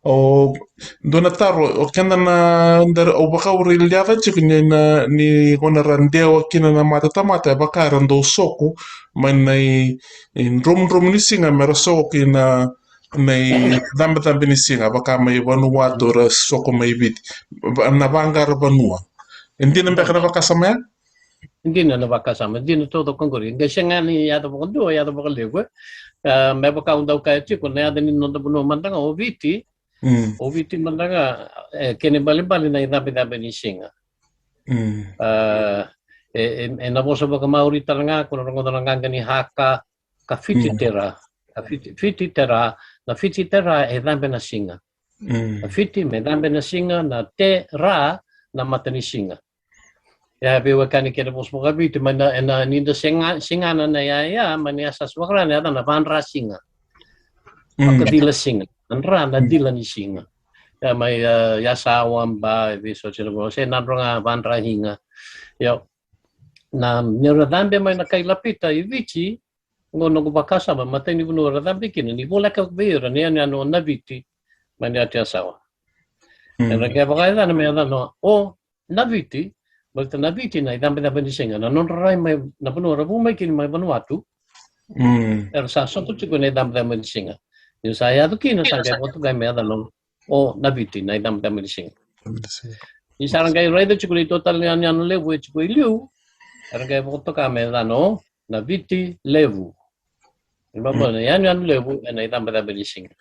O donataro o kana na ndar o baka uri liava chik ni kona randeo kina na mata tamata baka rando soko man nei in rom ni singa mera soko kina nei dambe ni singa baka mai Vanuatu ra soko mai viti na bangar Vanua hindi na baka na baka samaya. Hindi na nakasama. Hindi na todo kong guri. Kasi nga ni yata po kong yata po kong may baka daw kaya chiko na yata ni nonda puno mandanga oviti mandanga kene bali na itabi ni singa. Na bosa baka maurita nga kuno nga ni haka ka fititera itabi na singa. Fiti me dambe na singa na te ra na mata ni singa. Ya biwa kani kena bos mo gabi tu mana na ninda singa na ya mani asas wakra na na vanra singa. Akadila singa. Anra na dila ni singa. Ya may yasawam ba viso sila mo se nadronga vanra hinga. Yo na niradambe may nakailapita ivici ngono ko bakasa ba matay ni buno radambe kina ni bola ka vera ni ano na viti mani ati asawa. Na kaya baka na may ano o na viti Basta nabiti na idambe ni singa na non rai mai na puno rabu mai kini mai Vanuatu. Sa soto chiko na idambe ni singa. Yung saya to kino sa kay boto kay may adalong o nabiti na idambe ni singa. Yung sarang kay raido chiko ni total ni anyan levu chiko iliu. Sarang kay boto kay may adano nabiti levu. Yung ba na yan levu na idambe ni singa.